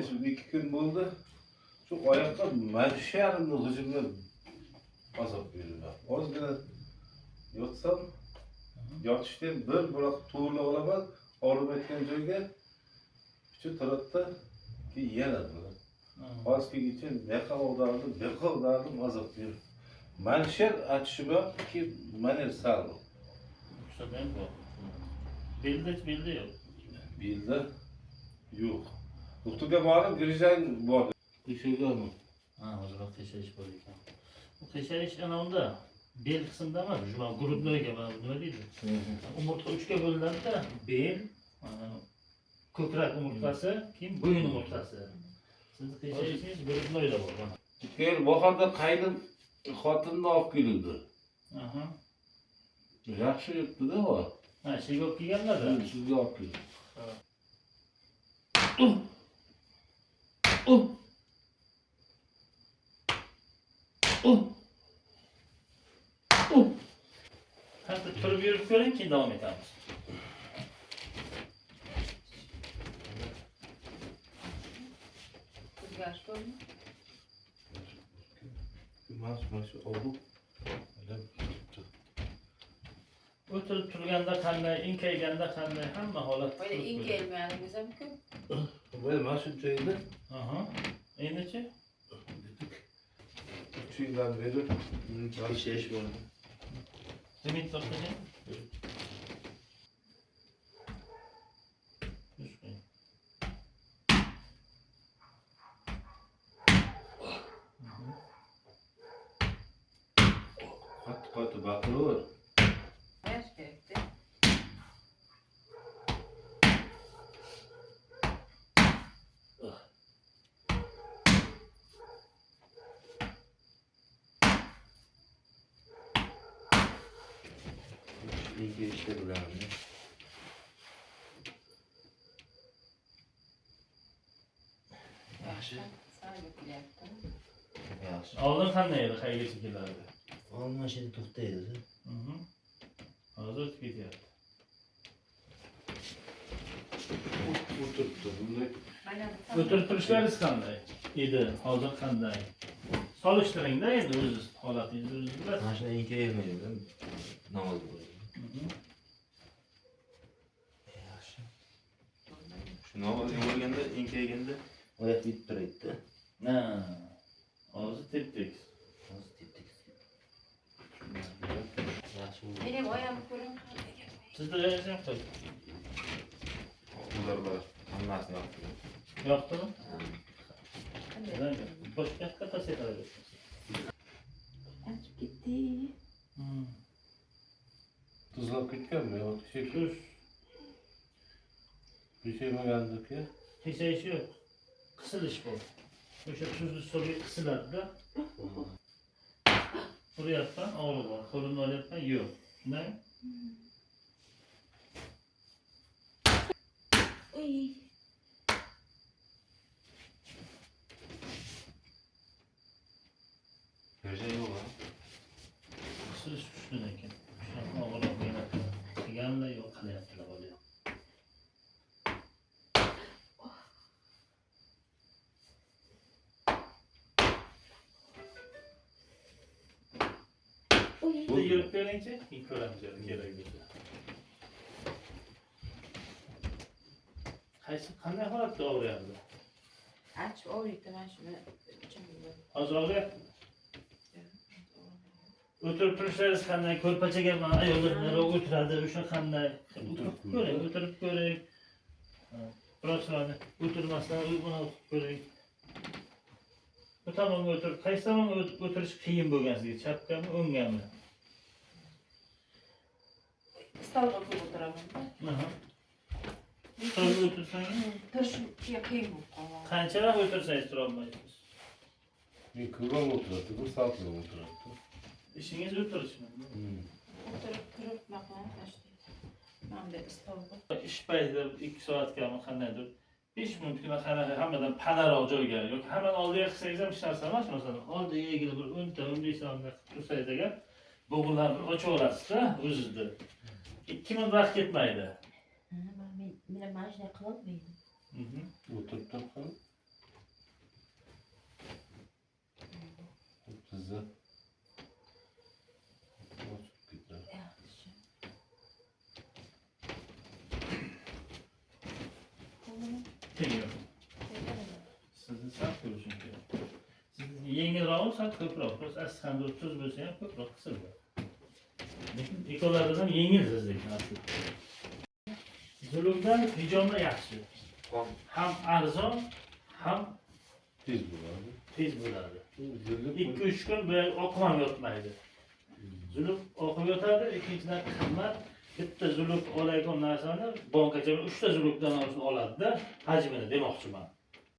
Şimdi 2 gün bo'ldi. Shu oyoqqa mana shu yarimni g'ijimga azob berdi. Ozgina yotsam, yotishdan bir biroq to'g'rilab olaman, olib aytgan joyga shu tarafda yana buni. Ozgacha meqa o'dardim azob berdi. Mana shu aytishimki, mana sal. Şuradan bu. Bildi yok. Bildi yo'q. Doktorga borib, Grizang bor. Tekshirganman. Ha, hozirroq tekshirish bor ekan. Bu tekshirish ana unda bel qismida emas, shu grudnoyga nima deydi? Umurtqa 3ga bo'linadi-da, bel, ko'krak umurtqasi, keyin bo'yin umurtqasi. Sizni tekshirishingiz grudnoyda bor. Keyin bu holda qaynim xotinni olib keldi. Aha. Yaxshi yurtdi-da u. Ha, sizga olib kelganlar-da. Sizga olib keldi. Hatta turib yurib ko'ring, keyin davom etamiz. Mas olib. O'tirib turganda qanday, inkayganda qanday, hamma holat. Böyle inkelmeyelim mümkün. Böyle mana shu joyda. Aha. Endichi? Chuydan berib, Tekshirish bo'ldi. Limit to'xtating. qattiq baqiraver. Yaş gerekti. İlgi işte bilemem. Yaxshi. Sağ götürecektim. Yaxshi. Oldin qanday edi, qayergacha kelardi? Oldin mashina to'xtaydi. Hozir o'tib ketyapti. O'tiribdi. Bunday O'tirib turishlaringiz qanday edi, hozir qanday? Solishtiring-da endi o'zingiz holatingizni o'zingiz bilasiz. Mashina enkaymaydi. Namoz o'qiydi. Yaxshi. Shu namozga bo'lganda enkayganda oyoq bitib turadi. Ha. Hozir tep-tek. Hozir tep-tek. Yaxshi. Benim ayağımı görün. Sizda o'zingiz ham qo'y. Ular bor. Hammasini yoqdi. Yoqdimi? Boshqa qatasi qiladi. Açıp gitti. tuzlab ketganmi yo? Tuz. Pishirmagandik-ku. Tekshish yo'q. Qisilish bu. O'sha tuzni suvga qisiladi-da. Uryapman, og'riq bor. Qo'limni olyapman, yo'q. Shunday? Uy. Ko'rsa yo'q ha. Qisilish kuchli ekan. Shunaqa og'riq bo'ladi. Deganlar yo'q qilyaptilar bola. Bitta yurib ko'ringchi, ko'ramiz kerak bo'lsa. Qanday holatda og'riyapti? Açıp oğruydu ben şunu. Hozir og'riyapti. O'tirib turishlaringiz qanday? Ko'rpachaga ayollar o'tiradi, o'sha qanday? O'tirib ko'ring. Biroqlarni o'tirmasdan buni o'tirib ko'ring. Bu tomonga o'tirib, qaysi tomonga o'tirish qiyin bo'lgan sizga? Chapgami, o'ngami? Stolga koyup oturamam da. Aha. Stolga o'tirsangiz, Turşum kıyım bu kova. qancharoq o'tirsangiz tura olmaysiz. Men ko'rgan o'tiribdi, bu salqin o'tiribdi. Ishingiz o'tirishmi? Oturup kırıp bakmaya başlaydı. Ben de stolga. Ish paytida 2 soatgami qandaydir 5 minutgina qanaqa hammadan panaroq joyga yoki hammani oldiga qilsangiz ham hech narsa emas, masalan, oldiga egilib bir 10-15 sonda tursangiz agar bo'g'inlarni ochaverasiz-da o'zingizda. 2 minut vaqt ketmaydi. Ben makine kılamaydım. O'tirib turib size. Açıp gider. Yaxshi. Qo'lini Tengyor. tegadi. Sizni sal ko'rishim kerak. Sizni yengilroq, sal ko'proq. Biz asli tuz bo'lsa ham ko'proq qisildi. Lekin ikkovlaridan ham yengilsiz lekin asli. Zulumdan hijomlar yaxshi. Ham arzon, ham Tez bo'ladi. tez bo'ladi. Yillik 2-3 kun böyle oqmam yotmaydi. Zuluk oqib yotadi, ikkinchidan qimmat. Bitta zuluk olayotgan narsani bankacha 3 ta zulukdan oladi-da, hajmini demoqchiman.